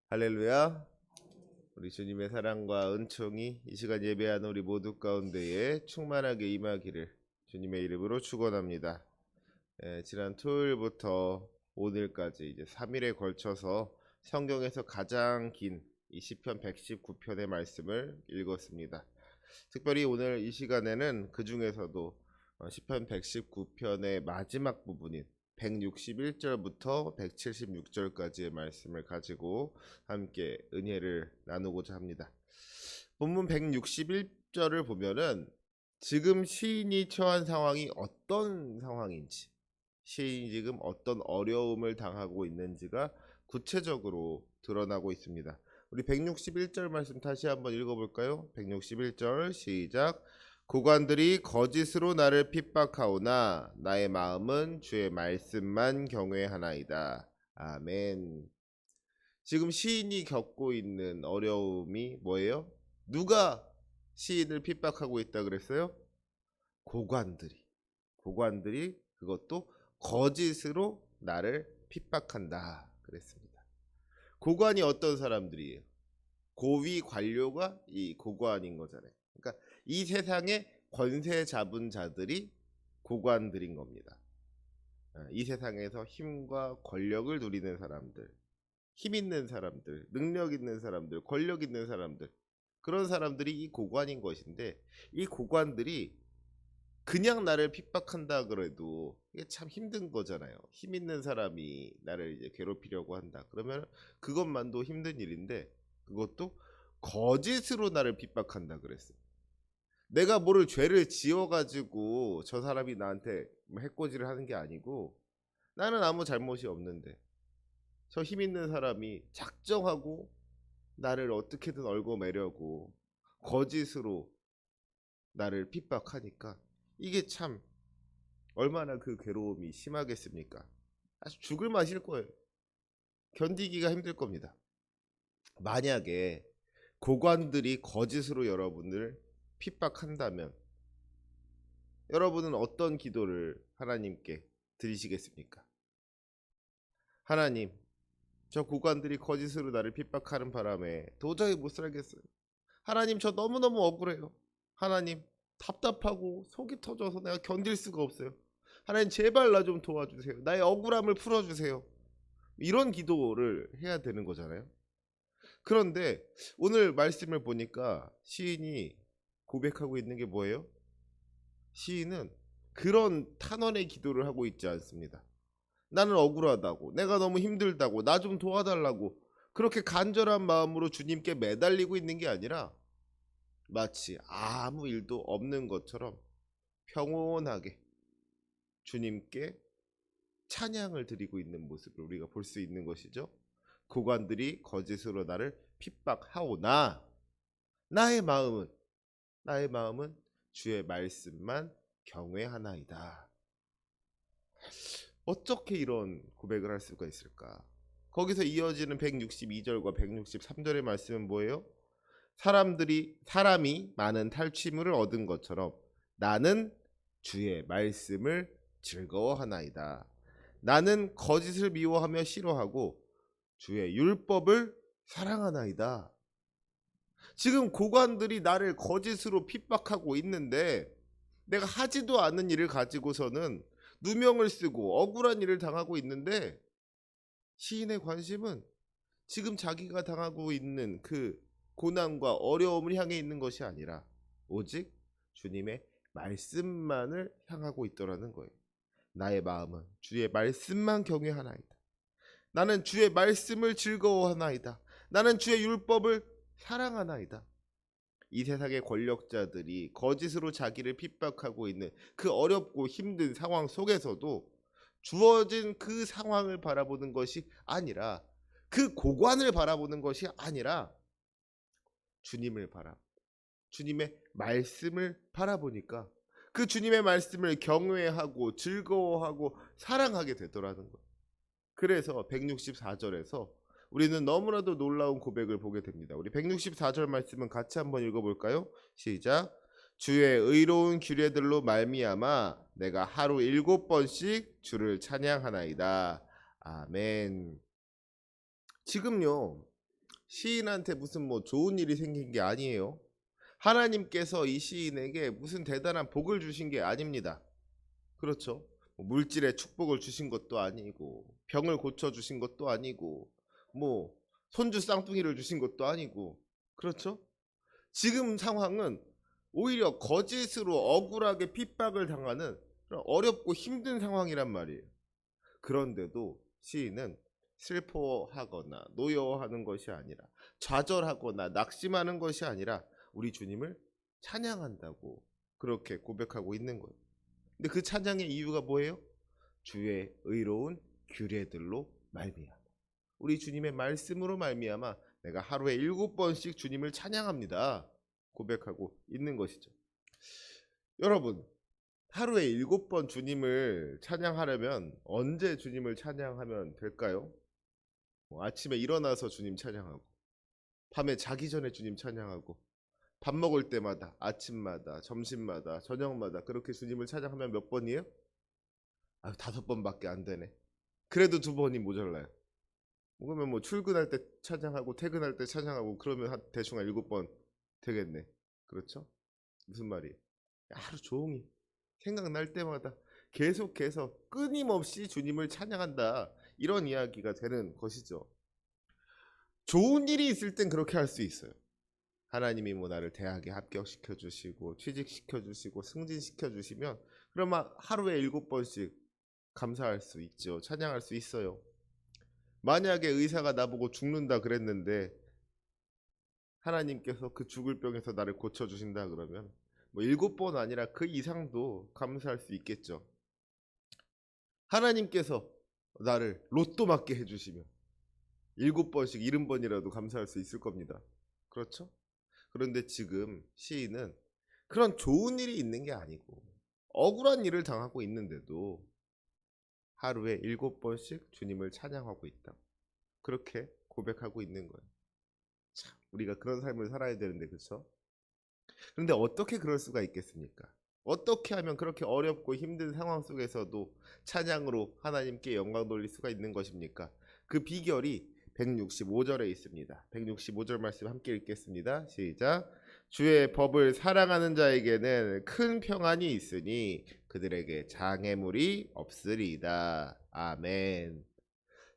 할렐루야. 우리 주님의 사랑과 은총이 이 시간 예배하는 우리 모두 가운데에 충만하게 임하기를 주님의 이름으로 축원합니다. 지난 토요일부터 오늘까지 이제 3일에 걸쳐서 성경에서 가장 긴 이 시편 119편의 말씀을 읽었습니다. 특별히 오늘 이 시간에는 그 중에서도 시편 119편의 마지막 부분인 161절부터 176절까지의 말씀을 가지고 함께 은혜를 나누고자 합니다. 본문 161절을 보면은 지금 시인이 처한 상황이 어떤 상황인지, 시인이 지금 어떤 어려움을 당하고 있는지가 구체적으로 드러나고 있습니다. 우리 161절 말씀 다시 한번 읽어볼까요? 161절 시작. 고관들이 거짓으로 나를 핍박하오나 나의 마음은 주의 말씀만 경외하나이다. 아멘. 지금 시인이 겪고 있는 어려움이 뭐예요? 누가 시인을 핍박하고 있다 그랬어요? 고관들이 그것도 거짓으로 나를 핍박한다 그랬습니다. 고관이 어떤 사람들이에요? 고위 관료가 이 고관인 거잖아요. 그러니까 이 세상의 권세 잡은 자들이 고관들인 겁니다. 이 세상에서 힘과 권력을 누리는 사람들, 힘 있는 사람들, 능력 있는 사람들, 권력 있는 사람들, 그런 사람들이 이 고관인 것인데, 이 고관들이 그냥 나를 핍박한다 그래도 이게 참 힘든 거잖아요. 힘 있는 사람이 나를 이제 괴롭히려고 한다. 그러면 그것만도 힘든 일인데, 그것도 거짓으로 나를 핍박한다 그랬어요. 내가 뭐를 죄를 지어가지고 저 사람이 나한테 해코지를 하는 게 아니고, 나는 아무 잘못이 없는데 저 힘 있는 사람이 작정하고 나를 어떻게든 얽어매려고 거짓으로 나를 핍박하니까, 이게 참 얼마나 그 괴로움이 심하겠습니까? 아주 죽을 맛일 거예요. 견디기가 힘들 겁니다. 만약에 고관들이 거짓으로 여러분을 핍박한다면 여러분은 어떤 기도를 하나님께 드리시겠습니까? 하나님, 저 고관들이 거짓으로 나를 핍박하는 바람에 도저히 못 살겠어요. 하나님, 저 너무너무 억울해요. 하나님, 답답하고 속이 터져서 내가 견딜 수가 없어요. 하나님, 제발 나 좀 도와주세요. 나의 억울함을 풀어주세요. 이런 기도를 해야 되는 거잖아요. 그런데 오늘 말씀을 보니까 시인이 고백하고 있는 게 뭐예요? 시인은 그런 탄원의 기도를 하고 있지 않습니다. 나는 억울하다고, 내가 너무 힘들다고, 나 좀 도와달라고 그렇게 간절한 마음으로 주님께 매달리고 있는 게 아니라 마치 아무 일도 없는 것처럼 평온하게 주님께 찬양을 드리고 있는 모습을 우리가 볼 수 있는 것이죠. 고관들이 거짓으로 나를 핍박하오나 나의 마음은 주의 말씀만 경외하나이다. 어떻게 이런 고백을 할 수가 있을까? 거기서 이어지는 162절과 163절의 말씀은 뭐예요? 사람이 많은 탈취물을 얻은 것처럼 나는 주의 말씀을 즐거워하나이다. 나는 거짓을 미워하며 싫어하고 주의 율법을 사랑하나이다. 지금 고관들이 나를 거짓으로 핍박하고 있는데 내가 하지도 않은 일을 가지고서는 누명을 쓰고 억울한 일을 당하고 있는데, 시인의 관심은 지금 자기가 당하고 있는 그 고난과 어려움을 향해 있는 것이 아니라 오직 주님의 말씀만을 향하고 있더라는 거예요. 나의 마음은 주의 말씀만 경외하나이다. 나는 주의 말씀을 즐거워하나이다. 나는 주의 율법을 사랑하나이다. 이 세상의 권력자들이 거짓으로 자기를 핍박하고 있는 그 어렵고 힘든 상황 속에서도 주어진 그 상황을 바라보는 것이 아니라, 그 고관을 바라보는 것이 아니라 주님의 말씀을 바라보니까 그 주님의 말씀을 경외하고 즐거워하고 사랑하게 되더라는 거예요. 그래서 164절에서 우리는 너무나도 놀라운 고백을 보게 됩니다. 우리 164절 말씀은 같이 한번 읽어볼까요? 시작. 주의 의로운 규례들로 말미암아 내가 하루 7번씩 주를 찬양하나이다. 아멘. 지금요, 시인한테 무슨 뭐 좋은 일이 생긴 게 아니에요. 하나님께서 이 시인에게 무슨 대단한 복을 주신 게 아닙니다. 그렇죠? 뭐 물질의 축복을 주신 것도 아니고 병을 고쳐 주신 것도 아니고 뭐 손주 쌍둥이를 주신 것도 아니고 그렇죠? 지금 상황은 오히려 거짓으로 억울하게 핍박을 당하는 그런 어렵고 힘든 상황이란 말이에요. 그런데도 시인은 슬퍼하거나 노여워하는 것이 아니라 좌절하거나 낙심하는 것이 아니라 우리 주님을 찬양한다고 그렇게 고백하고 있는 거예요. 근데 그 찬양의 이유가 뭐예요? 주의 의로운 규례들로 말미암아 우리 주님의 말씀으로 말미암아 내가 하루에 7번씩 주님을 찬양합니다. 고백하고 있는 것이죠. 여러분, 하루에 7번 주님을 찬양하려면 언제 주님을 찬양하면 될까요? 아침에 일어나서 주님 찬양하고 밤에 자기 전에 주님 찬양하고 밥 먹을 때마다 아침마다 점심마다 저녁마다 그렇게 주님을 찬양하면 몇 번이에요? 5번밖에 안 되네. 그래도 2번이 모자라요. 그러면 뭐 출근할 때 찬양하고 퇴근할 때 찬양하고 그러면 대충 한 7번 되겠네. 그렇죠? 무슨 말이에요? 하루 종일 생각날 때마다 계속해서 끊임없이 주님을 찬양한다. 이런 이야기가 되는 것이죠. 좋은 일이 있을 땐 그렇게 할 수 있어요. 하나님이 뭐 나를 대학에 합격시켜 주시고 취직시켜 주시고 승진시켜 주시면 그러면 하루에 7번씩 감사할 수 있죠. 찬양할 수 있어요. 만약에 의사가 나보고 죽는다 그랬는데 하나님께서 그 죽을 병에서 나를 고쳐주신다 그러면 뭐 7번 아니라 그 이상도 감사할 수 있겠죠. 하나님께서 나를 로또 맞게 해주시면 7번씩 70번이라도 감사할 수 있을 겁니다. 그렇죠? 그런데 지금 시인은 그런 좋은 일이 있는 게 아니고 억울한 일을 당하고 있는데도 하루에 7번씩 주님을 찬양하고 있다. 그렇게 고백하고 있는 거예요. 참, 우리가 그런 삶을 살아야 되는데 그렇죠? 그런데 어떻게 그럴 수가 있겠습니까? 어떻게 하면 그렇게 어렵고 힘든 상황 속에서도 찬양으로 하나님께 영광 돌릴 수가 있는 것입니까? 그 비결이 165절에 있습니다. 165절 말씀 함께 읽겠습니다. 시작. 주의 법을 사랑하는 자에게는 큰 평안이 있으니 그들에게 장애물이 없으리이다. 아멘.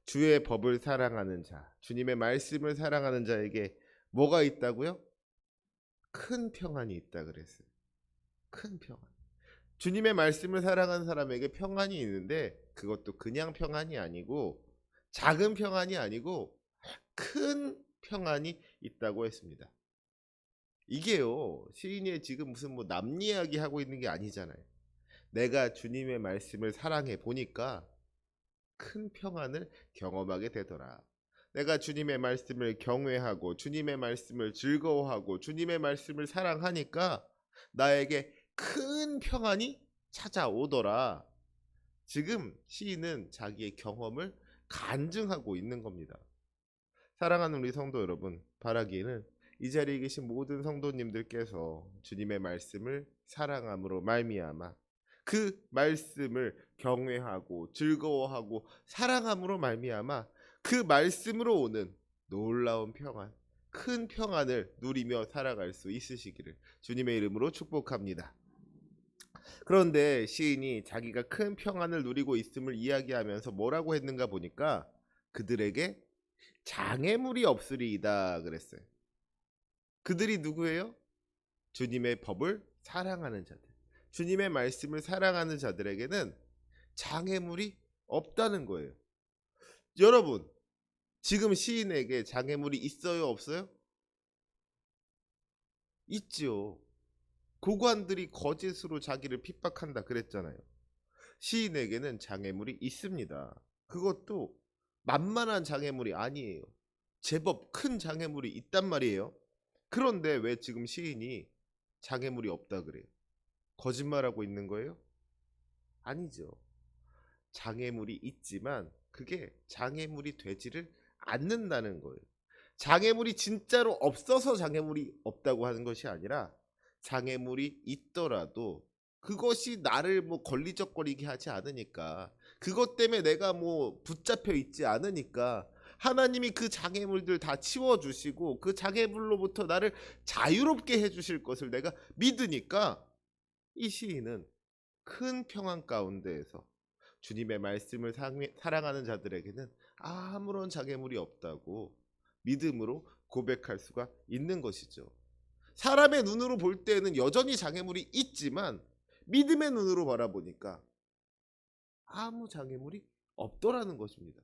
주의 법을 사랑하는 자, 주님의 말씀을 사랑하는 자에게 뭐가 있다고요? 큰 평안이 있다 그랬어요. 큰 평안. 주님의 말씀을 사랑하는 사람에게 평안이 있는데 그것도 그냥 평안이 아니고 작은 평안이 아니고 큰 평안이 있다고 했습니다. 이게요, 시인이 지금 무슨 뭐 남 이야기 하고 있는 게 아니잖아요. 내가 주님의 말씀을 사랑해 보니까 큰 평안을 경험하게 되더라. 내가 주님의 말씀을 경외하고 주님의 말씀을 즐거워하고 주님의 말씀을 사랑하니까 나에게 큰 평안이 찾아오더라. 지금 시인은 자기의 경험을 간증하고 있는 겁니다. 사랑하는 우리 성도 여러분, 바라기에는 이 자리에 계신 모든 성도님들께서 주님의 말씀을 사랑함으로 말미암아 그 말씀을 경외하고 즐거워하고 사랑함으로 말미암아 그 말씀으로 오는 놀라운 평안, 큰 평안을 누리며 살아갈 수 있으시기를 주님의 이름으로 축복합니다. 그런데 시인이 자기가 큰 평안을 누리고 있음을 이야기하면서 뭐라고 했는가 보니까 그들에게 장애물이 없으리이다 그랬어요. 그들이 누구예요? 주님의 법을 사랑하는 자들. 주님의 말씀을 사랑하는 자들에게는 장애물이 없다는 거예요. 여러분, 지금 시인에게 장애물이 있어요, 없어요? 있지요. 고관들이 거짓으로 자기를 핍박한다 그랬잖아요. 시인에게는 장애물이 있습니다. 그것도 만만한 장애물이 아니에요. 제법 큰 장애물이 있단 말이에요. 그런데 왜 지금 시인이 장애물이 없다 그래요? 거짓말하고 있는 거예요? 아니죠. 장애물이 있지만 그게 장애물이 되지를 않는다는 거예요. 장애물이 진짜로 없어서 장애물이 없다고 하는 것이 아니라 장애물이 있더라도 그것이 나를 뭐 걸리적거리게 하지 않으니까 그것 때문에 내가 뭐 붙잡혀 있지 않으니까 하나님이 그 장애물들 다 치워주시고 그 장애물로부터 나를 자유롭게 해주실 것을 내가 믿으니까 이 시인은 큰 평안 가운데에서 주님의 말씀을 사랑하는 자들에게는 아무런 장애물이 없다고 믿음으로 고백할 수가 있는 것이죠. 사람의 눈으로 볼 때는 여전히 장애물이 있지만 믿음의 눈으로 바라보니까 아무 장애물이 없더라는 것입니다.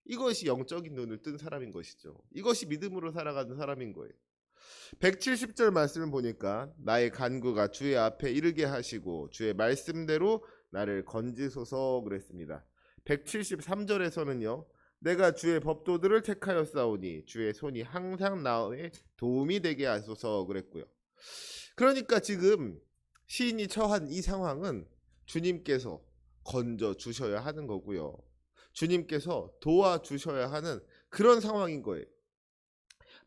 이것이 영적인 눈을 뜬 사람인 것이죠. 이것이 믿음으로 살아가는 사람인 거예요. 170절 말씀을 보니까 나의 간구가 주의 앞에 이르게 하시고 주의 말씀대로 나를 건지소서 그랬습니다. 173절에서는요. 내가 주의 법도들을 택하였사오니 주의 손이 항상 나의 도움이 되게 하소서 그랬고요. 그러니까 지금 시인이 처한 이 상황은 주님께서 건져 주셔야 하는 거고요. 주님께서 도와주셔야 하는 그런 상황인 거예요.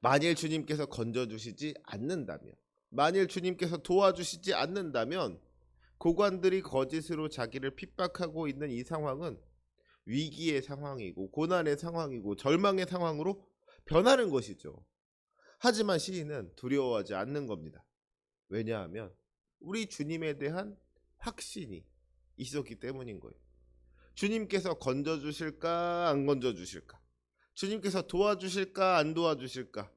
만일 주님께서 건져주시지 않는다면, 만일 주님께서 도와주시지 않는다면 고관들이 거짓으로 자기를 핍박하고 있는 이 상황은 위기의 상황이고 고난의 상황이고 절망의 상황으로 변하는 것이죠. 하지만 시인은 두려워하지 않는 겁니다. 왜냐하면 우리 주님에 대한 확신이 있었기 때문인 거예요. 주님께서 건져주실까 안 건져주실까, 주님께서 도와주실까 안 도와주실까,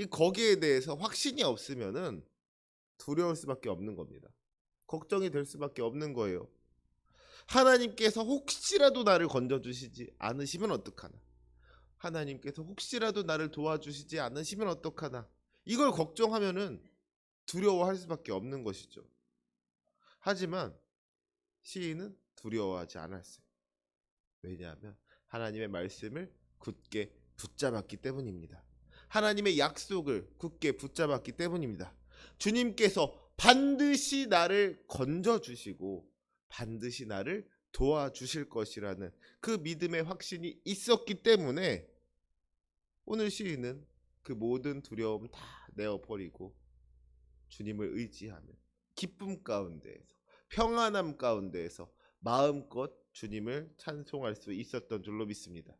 거기에 대해서 확신이 없으면은 두려울 수밖에 없는 겁니다. 걱정이 될 수밖에 없는 거예요. 하나님께서 혹시라도 나를 건져주시지 않으시면 어떡하나, 하나님께서 혹시라도 나를 도와주시지 않으시면 어떡하나, 이걸 걱정하면은 두려워할 수밖에 없는 것이죠. 하지만 시인은 두려워하지 않았어요. 왜냐하면 하나님의 말씀을 굳게 붙잡았기 때문입니다. 하나님의 약속을 굳게 붙잡았기 때문입니다. 주님께서 반드시 나를 건져주시고 반드시 나를 도와주실 것이라는 그 믿음의 확신이 있었기 때문에 오늘 시인은 그 모든 두려움 다 내어버리고 주님을 의지하며 기쁨 가운데에서, 평안함 가운데에서 마음껏 주님을 찬송할 수 있었던 줄로 믿습니다.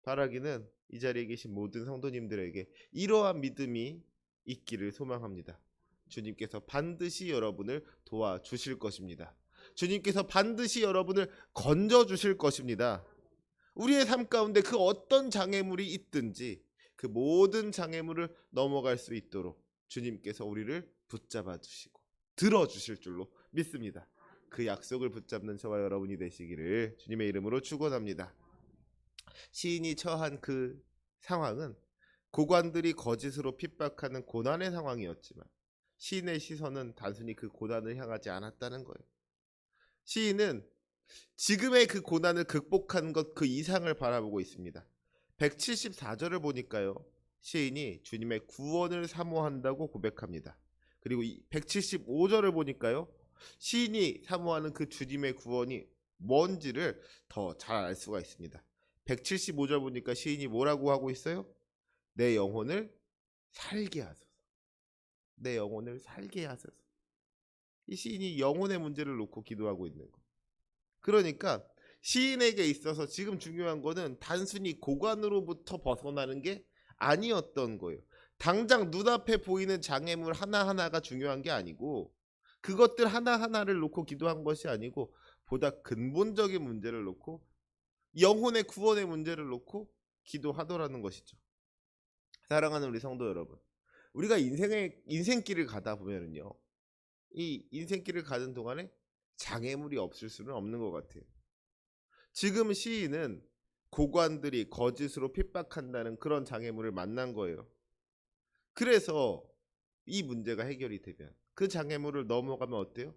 바라기는 이 자리에 계신 모든 성도님들에게 이러한 믿음이 있기를 소망합니다. 주님께서 반드시 여러분을 도와주실 것입니다. 주님께서 반드시 여러분을 건져주실 것입니다. 우리의 삶 가운데 그 어떤 장애물이 있든지 그 모든 장애물을 넘어갈 수 있도록 주님께서 우리를 붙잡아 주시고 들어주실 줄로 믿습니다. 그 약속을 붙잡는 저와 여러분이 되시기를 주님의 이름으로 축원합니다. 시인이 처한 그 상황은 고관들이 거짓으로 핍박하는 고난의 상황이었지만 시인의 시선은 단순히 그 고난을 향하지 않았다는 거예요. 시인은 지금의 그 고난을 극복한 것 그 이상을 바라보고 있습니다. 174절을 보니까요. 시인이 주님의 구원을 사모한다고 고백합니다. 그리고 175절을 보니까요. 시인이 사모하는 그 주님의 구원이 뭔지를 더 잘 알 수가 있습니다. 175절 보니까 시인이 뭐라고 하고 있어요? 내 영혼을 살게 하소서. 내 영혼을 살게 하소서. 이 시인이 영혼의 문제를 놓고 기도하고 있는 거예요. 그러니까 시인에게 있어서 지금 중요한 거는 단순히 고관으로부터 벗어나는 게 아니었던 거예요. 당장 눈앞에 보이는 장애물 하나하나가 중요한 게 아니고 그것들 하나하나를 놓고 기도한 것이 아니고 보다 근본적인 문제를 놓고 영혼의 구원의 문제를 놓고 기도하더라는 것이죠. 사랑하는 우리 성도 여러분, 우리가 인생길을 가다 보면은요, 이 인생길을 가는 동안에 장애물이 없을 수는 없는 것 같아요. 지금 시인은 고관들이 거짓으로 핍박한다는 그런 장애물을 만난 거예요. 그래서 이 문제가 해결이 되면 그 장애물을 넘어가면 어때요?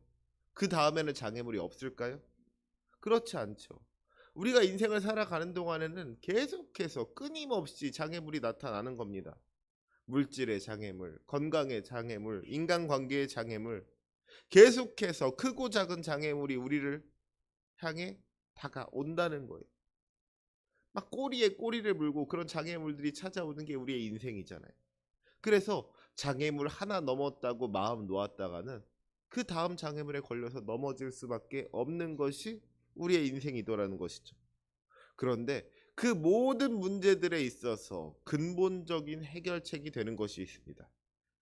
그 다음에는 장애물이 없을까요? 그렇지 않죠. 우리가 인생을 살아가는 동안에는 계속해서 끊임없이 장애물이 나타나는 겁니다. 물질의 장애물, 건강의 장애물, 인간관계의 장애물, 계속해서 크고 작은 장애물이 우리를 향해 다가온다는 거예요. 막 꼬리에 꼬리를 물고 그런 장애물들이 찾아오는 게 우리의 인생이잖아요. 그래서 장애물 하나 넘었다고 마음 놓았다가는 그 다음 장애물에 걸려서 넘어질 수밖에 없는 것이 우리의 인생이더라는 것이죠. 그런데 그 모든 문제들에 있어서 근본적인 해결책이 되는 것이 있습니다.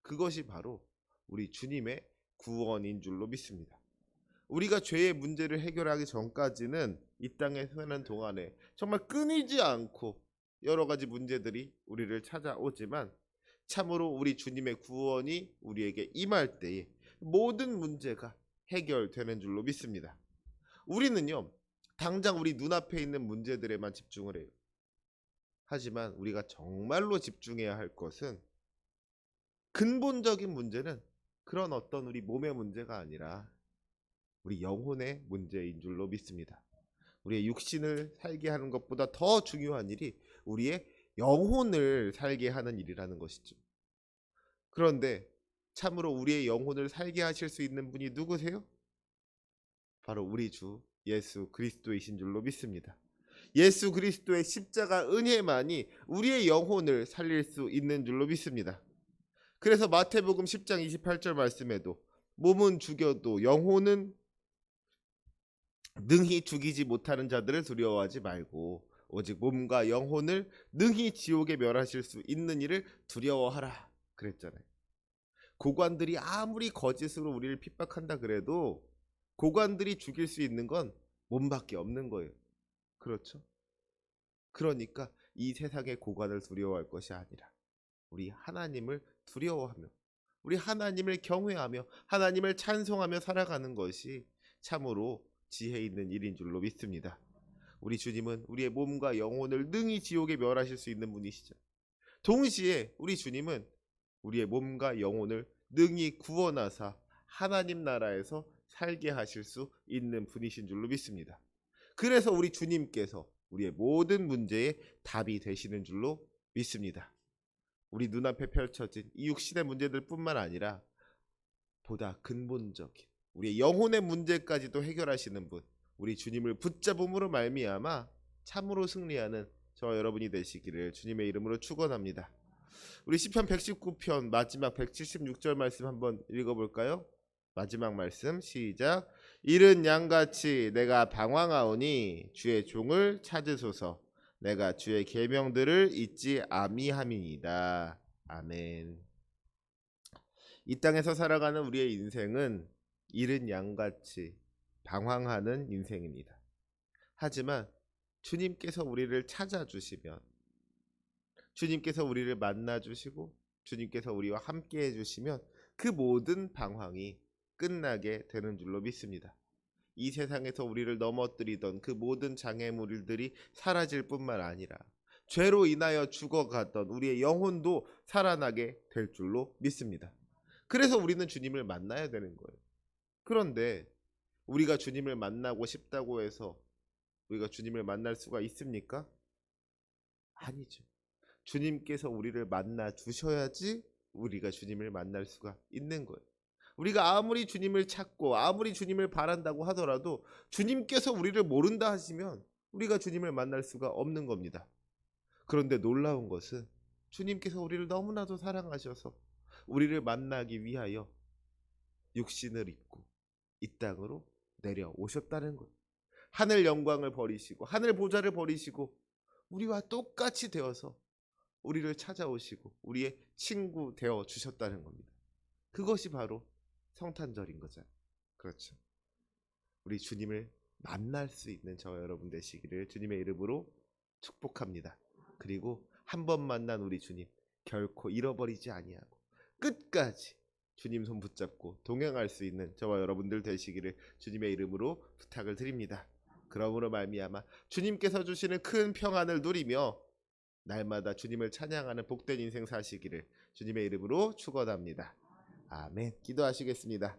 그것이 바로 우리 주님의 구원인 줄로 믿습니다. 우리가 죄의 문제를 해결하기 전까지는 이 땅에 사는 동안에 정말 끊이지 않고 여러 가지 문제들이 우리를 찾아오지만 참으로 우리 주님의 구원이 우리에게 임할 때에 모든 문제가 해결되는 줄로 믿습니다. 우리는요, 당장 우리 눈앞에 있는 문제들에만 집중을 해요. 하지만 우리가 정말로 집중해야 할 것은 근본적인 문제는 그런 어떤 우리 몸의 문제가 아니라 우리 영혼의 문제인 줄로 믿습니다. 우리의 육신을 살게 하는 것보다 더 중요한 일이 우리의 영혼을 살게 하는 일이라는 것이죠. 그런데 참으로 우리의 영혼을 살게 하실 수 있는 분이 누구세요? 바로 우리 주 예수 그리스도이신 줄로 믿습니다. 예수 그리스도의 십자가 은혜만이 우리의 영혼을 살릴 수 있는 줄로 믿습니다. 그래서 마태복음 10장 28절 말씀에도 몸은 죽여도 영혼은 능히 죽이지 못하는 자들을 두려워하지 말고 오직 몸과 영혼을 능히 지옥에 멸하실 수 있는 이를 두려워하라 그랬잖아요. 고관들이 아무리 거짓으로 우리를 핍박한다 그래도 고관들이 죽일 수 있는 건 몸밖에 없는 거예요. 그렇죠? 그러니까 이 세상의 고관을 두려워할 것이 아니라 우리 하나님을 두려워하며 우리 하나님을 경외하며 하나님을 찬송하며 살아가는 것이 참으로 지혜 있는 일인 줄로 믿습니다. 우리 주님은 우리의 몸과 영혼을 능히 지옥에 멸하실 수 있는 분이시죠. 동시에 우리 주님은 우리의 몸과 영혼을 능히 구원하사 하나님 나라에서 살게 하실 수 있는 분이신 줄로 믿습니다. 그래서 우리 주님께서 우리의 모든 문제에 답이 되시는 줄로 믿습니다. 우리 눈앞에 펼쳐진 이 육신의 문제들 뿐만 아니라 보다 근본적인 우리의 영혼의 문제까지도 해결하시는 분, 우리 주님을 붙잡음으로 말미암아 참으로 승리하는 저와 여러분이 되시기를 주님의 이름으로 축원합니다. 우리 시편 119편 마지막 176절 말씀 한번 읽어볼까요? 마지막 말씀 시작. 이른 양같이 내가 방황하오니 주의 종을 찾으소서. 내가 주의 계명들을 잊지 아미함이니이다. 아멘. 이 땅에서 살아가는 우리의 인생은 이른 양같이 방황하는 인생입니다. 하지만 주님께서 우리를 찾아주시면, 주님께서 우리를 만나주시고 주님께서 우리와 함께 해주시면 그 모든 방황이 끝나게 되는 줄로 믿습니다. 이 세상에서 우리를 넘어뜨리던 그 모든 장애물들이 사라질 뿐만 아니라 죄로 인하여 죽어갔던 우리의 영혼도 살아나게 될 줄로 믿습니다. 그래서 우리는 주님을 만나야 되는 거예요. 그런데 우리가 주님을 만나고 싶다고 해서 우리가 주님을 만날 수가 있습니까? 아니죠. 주님께서 우리를 만나 주셔야지 우리가 주님을 만날 수가 있는 거예요. 우리가 아무리 주님을 찾고 아무리 주님을 바란다고 하더라도 주님께서 우리를 모른다 하시면 우리가 주님을 만날 수가 없는 겁니다. 그런데 놀라운 것은 주님께서 우리를 너무나도 사랑하셔서 우리를 만나기 위하여 육신을 입고 이 땅으로 내려오셨다는 거예요. 하늘 영광을 버리시고 하늘 보좌를 버리시고 우리와 똑같이 되어서 우리를 찾아오시고 우리의 친구 되어 주셨다는 겁니다. 그것이 바로 성탄절인 거죠. 그렇죠. 우리 주님을 만날 수 있는 저와 여러분 되시기를 주님의 이름으로 축복합니다. 그리고 한 번 만난 우리 주님 결코 잃어버리지 아니하고 끝까지 주님 손 붙잡고 동행할 수 있는 저와 여러분들 되시기를 주님의 이름으로 부탁을 드립니다. 그러므로 말미암아 주님께서 주시는 큰 평안을 누리며 날마다 주님을 찬양하는 복된 인생 사시기를 주님의 이름으로 축원합니다. 아멘. 기도하시겠습니다.